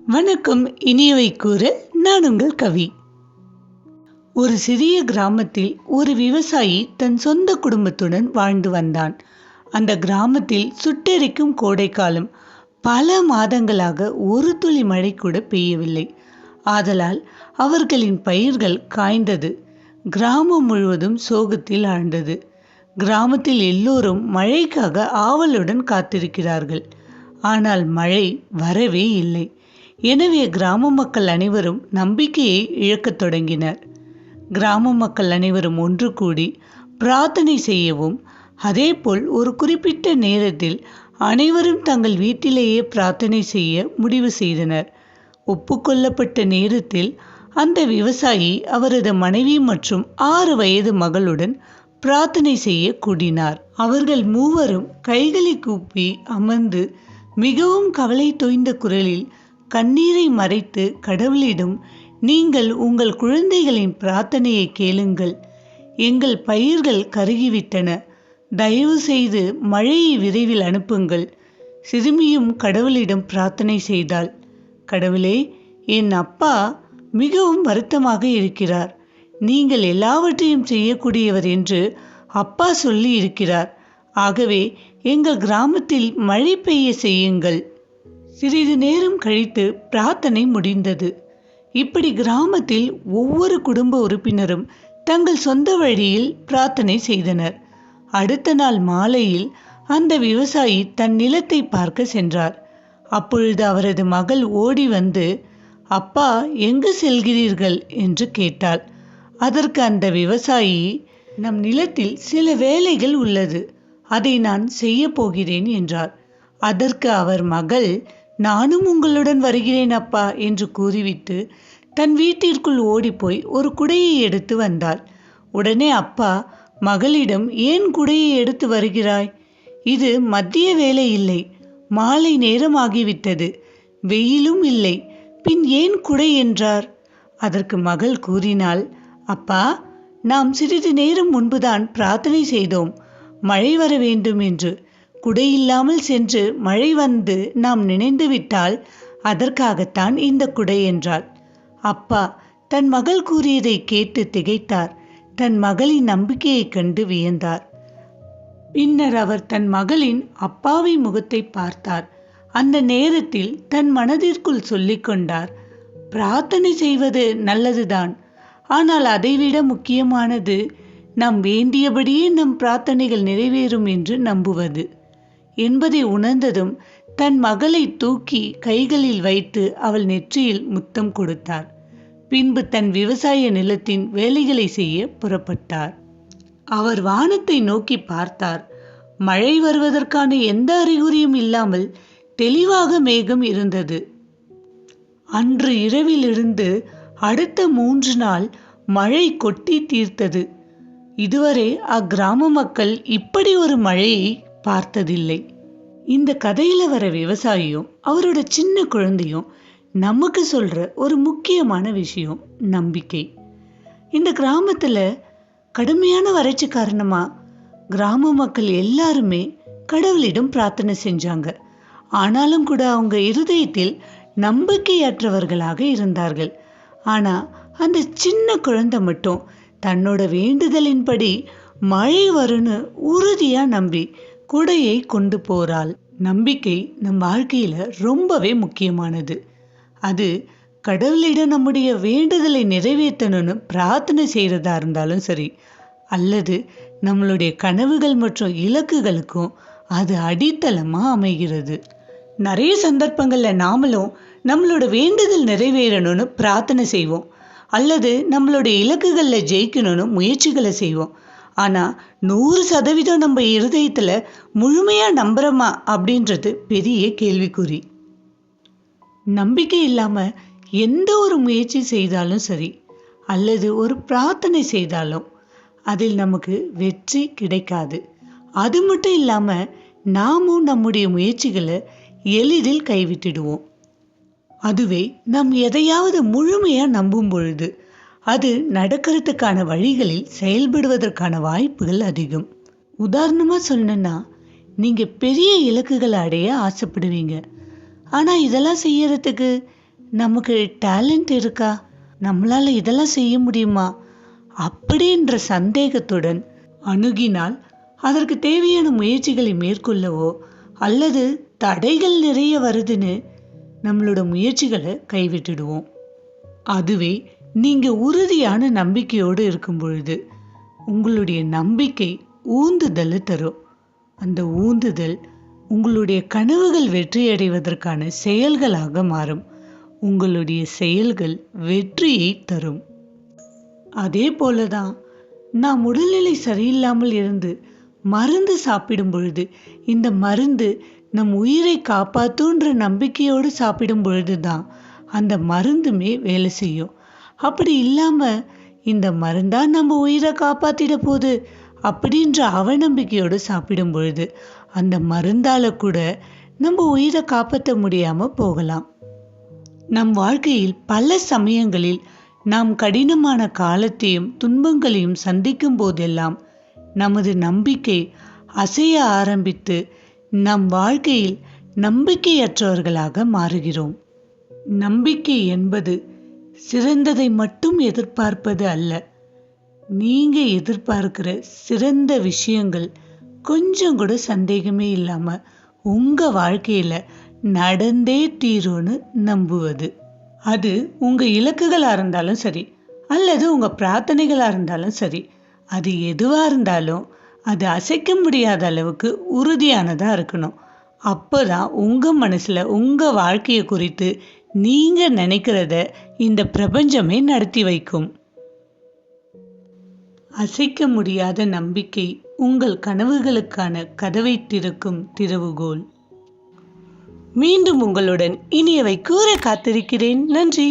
வணக்கம். இனியவை கூற நான் உங்கள் கவி. ஒரு சிறிய கிராமத்தில் ஒரு விவசாயி தன் சொந்த குடும்பத்துடன் வாழ்ந்து வந்தான். அந்த கிராமத்தில் சுட்டெரிக்கும் கோடைக்காலம். பல மாதங்களாக ஒரு துளி மழை கூட பெய்யவில்லை. ஆதலால் அவர்களின் பயிர்கள் காய்ந்தது. கிராமம் முழுவதும் சோகத்தில் ஆழ்ந்தது. கிராமத்தில் எல்லோரும் மழைக்காக ஆவலுடன் காத்திருக்கிறார்கள். ஆனால் மழை வரவே இல்லை. எனவே கிராம மக்கள் அனைவரும் நம்பிக்கையை இழக்கத் தொடங்கினர். கிராம மக்கள் அனைவரும் ஒன்று கூடி பிரார்த்தனை செய்யவும், அதேபோல் ஒரு குறிப்பிட்ட நேரத்தில் அனைவரும் தங்கள் வீட்டிலேயே பிரார்த்தனை செய்ய முடிவு செய்தனர். ஒப்புக்கொள்ளப்பட்ட நேரத்தில் அந்த விவசாயி அவரது மனைவி மற்றும் 6 வயது மகளுடன் பிரார்த்தனை செய்ய கூடினார். அவர்கள் மூவரும் கைகளை கூப்பி அமர்ந்து மிகவும் கவலை தோய்ந்த குரலில் கண்ணீரை மறைத்து கடவுளிடம், நீங்கள் உங்கள் குழந்தைகளின் பிரார்த்தனையை கேளுங்கள். எங்கள் பயிர்கள் கருகிவிட்டன. தயவு செய்து மழையை விரைவில் அனுப்புங்கள். சிறுமியும் கடவுளிடம் பிரார்த்தனை செய்தாள். கடவுளே, என் அப்பா மிகவும் வருத்தமாக இருக்கிறார். நீங்கள் எல்லாவற்றையும் செய்யக்கூடியவர் என்று அப்பா சொல்லி இருக்கிறார். ஆகவே எங்கள் கிராமத்தில் மழை பெய்ய செய்யுங்கள். சிறிது நேரம் கழித்து பிரார்த்தனை முடிந்தது. இப்படி கிராமத்தில் ஒவ்வொரு குடும்ப உறுப்பினரும் தங்கள் சொந்த வழியில் பிரார்த்தனை செய்தனர். அடுத்த நாள் மாலையில் அந்த விவசாயி தன் நிலத்தை பார்க்க சென்றார். அப்பொழுது அவரது மகள் ஓடி வந்து, அப்பா, எங்கு செல்கிறீர்கள் என்று கேட்டாள். அதற்கு அந்த விவசாயி, நம் நிலத்தில் சில வேலைகள் உள்ளது, அதை நான் செய்ய போகிறேன் என்றார். அதற்கு அவர் மகள், நானும் உங்களுடன் வருகிறேன் அப்பா என்று கூறிவிட்டு தன் வீட்டிற்குள் ஓடிப்போய் ஒரு குடையை எடுத்து வந்தாள். உடனே அப்பா மகளிடம், ஏன் குடையை எடுத்து வருகிறாய்? இது மதிய வேலை இல்லை, மாலை நேரம் ஆகிவிட்டது, வெயிலும் இல்லை, பின் ஏன் குடை என்றார். அதற்கு மகள் கூறினாள், அப்பா, நாம் சிறிது நேரம் முன்புதான் பிரார்த்தனை செய்தோம் மழை வர வேண்டும் என்று. குடை இல்லாமல் சென்று மழை வந்து நாம் நினைந்துவிட்டால் அதற்காகத்தான் இந்த குடை என்றாள். அப்பா தன் மகள் கூறியதை கேட்டு திகைத்தார். தன் மகளின் நம்பிக்கையை கண்டு வியந்தார். பின்னர் அவர் தன் மகளின் அப்பாவின் முகத்தை பார்த்தார். அந்த நேரத்தில் தன் மனதிற்குள் சொல்லிக் கொண்டார், பிரார்த்தனை செய்வது நல்லதுதான், ஆனால் அதைவிட முக்கியமானது நாம் வேண்டியபடியே நம் பிரார்த்தனைகள் நிறைவேறும் என்று நம்புவது என்பதை உணர்ந்ததும் தன் மகளை தூக்கி கைகளில் வைத்து அவள் நெற்றியில் முத்தம் கொடுத்தார். பின்பு தன் விவசாய நிலத்தின் வேலைகளை செய்ய புறப்பட்டார். அவர் வானத்தை நோக்கி பார்த்தார். மழை வருவதற்கான எந்த அறிகுறியும் இல்லாமல் தெளிவாக மேகம் இருந்தது. அன்று இரவிலிருந்து அடுத்த 3 நாள் மழை கொட்டி தீர்த்தது. இதுவரை அக்கிராம மக்கள் இப்படி ஒரு மழையை பார்த்ததில்லை. இந்த கதையில வர விவசாயியும் அவரோட சின்ன குழந்தையும் நமக்கு சொல்ற ஒரு முக்கியமான விஷயம் நம்பிக்கை. இந்த கிராமத்துல கடுமையான வறட்சி காரணமா கிராம மக்கள் எல்லாருமே கடவுளிடம் பிரார்த்தனை செஞ்சாங்க. ஆனாலும் கூட அவங்க இருதயத்தில் நம்பிக்கையற்றவர்களாக இருந்தார்கள். ஆனா அந்த சின்ன குழந்தை மட்டும் தன்னோட வேண்டுதலின்படி மழை வரும்னு உறுதியா நம்பி குடையை கொண்டு போறாள். நம்பிக்கை நம் வாழ்க்கையில ரொம்பவே முக்கியமானது. அது கடவுளிடம் நம்முடைய வேண்டுதலை நிறைவேற்றணும்னு பிரார்த்தனை செய்யறதா இருந்தாலும் சரி, அல்லது நம்மளுடைய கனவுகள் மற்றும் இலக்குகளுக்கும் அது அடித்தளமா அமைகிறது. நிறைய சந்தர்ப்பங்கள்ல நாமளும் நம்மளோட வேண்டுதல் நிறைவேறணும்னு பிரார்த்தனை செய்வோம், அல்லது நம்மளுடைய இலக்குகள்ல ஜெயிக்கணும்னு முயற்சிகளை செய்வோம். ஆனா 100% நம்ம இருதயத்துல முழுமையா நம்புறோமா அப்படின்றது பெரிய கேள்விக்குறி. நம்பிக்கை இல்லாம எந்த ஒரு முயற்சி செய்தாலும் சரி, அல்லது ஒரு பிரார்த்தனை செய்தாலும் அதில் நமக்கு வெற்றி கிடைக்காது. அது மட்டும் இல்லாம நாமும் நம்முடைய முயற்சிகளை எளிதில் கைவிட்டுடுவோம். அதுவே நாம் எதையாவது முழுமையா நம்பும் பொழுது அது நடக்கிறதுக்கான வழிகளில் செயல்படுவதற்கான வாய்ப்புகள் அதிகம். உதாரணமா சொல்லணும்னா, நீங்க பெரிய இலக்குகளை அடைய ஆசைப்படுவீங்க. ஆனா இதெல்லாம் செய்யறதுக்கு நமக்கு டேலண்ட் இருக்கா, நம்மளால இதெல்லாம் செய்ய முடியுமா அப்படின்ற சந்தேகத்துடன் அணுகினால் அதற்கு தேவையான முயற்சிகளை மேற்கொள்ளவோ அல்லது தடைகள் நிறைய வருதுன்னு நம்மளோட முயற்சிகளை கைவிட்டுடுவோம். அதுவே நீங்க உறுதியான நம்பிக்கையோடு இருக்கும் பொழுது உங்களுடைய நம்பிக்கை ஊந்துதல் தரும். அந்த ஊந்துதல் உங்களுடைய கனவுகள் வெற்றியடைவதற்கான செயல்களாக மாறும். உங்களுடைய செயல்கள் வெற்றியை தரும். அதே போலதான் நாம் உடல்நிலை சரியில்லாமல் இருந்து மருந்து சாப்பிடும் பொழுது இந்த மருந்து நம் உயிரை காப்பாற்றுன்ற நம்பிக்கையோடு சாப்பிடும் பொழுது தான் அந்த மருந்துமே வேலை செய்யும். அப்படி இல்லாம இந்த மருந்தா நம்ம உயிரை காப்பாத்திட போகுது அப்படின்ற அவநம்பிக்கையோடு சாப்பிடும் பொழுது அந்த மருந்தால கூட நம்ம உயிரை காப்பாற்ற முடியாம போகலாம். நம் வாழ்க்கையில் பல சமயங்களில் நாம் கடினமான காலத்தையும் துன்பங்களையும் சந்திக்கும் போதெல்லாம் நமது நம்பிக்கை அசைய ஆரம்பித்து நம் வாழ்க்கையில் நம்பிக்கையற்றவர்களாக மாறுகிறோம். நம்பிக்கை என்பது சிறந்ததை மட்டும் எதிர்பார்ப்பது அல்ல. நீங்க எதிர்பார்க்கிற சிறந்த விஷயங்கள் கொஞ்சம் கூட சந்தேகமே இல்லாம உங்க வாழ்க்கையில நடந்தே தீரும்னு நம்புவது. அது உங்க இலக்குகளா இருந்தாலும் சரி அல்லது உங்க பிரார்த்தனைகளா இருந்தாலும் சரி, அது எதுவா இருந்தாலும் அது அசைக்க முடியாத அளவுக்கு உறுதியானதா இருக்கணும். அப்பதான் உங்க மனசுல உங்க வாழ்க்கையை குறித்து நீங்க நினைக்கிறத இந்த பிரபஞ்சமே நடத்தி வைக்கும். அசைக்க முடியாத நம்பிக்கை உங்கள் கனவுகளுக்கான கதவை திறக்கும் திறவுகோல். மீண்டும் உங்களுடன் இனியவை கூற காத்திருக்கிறேன். நன்றி.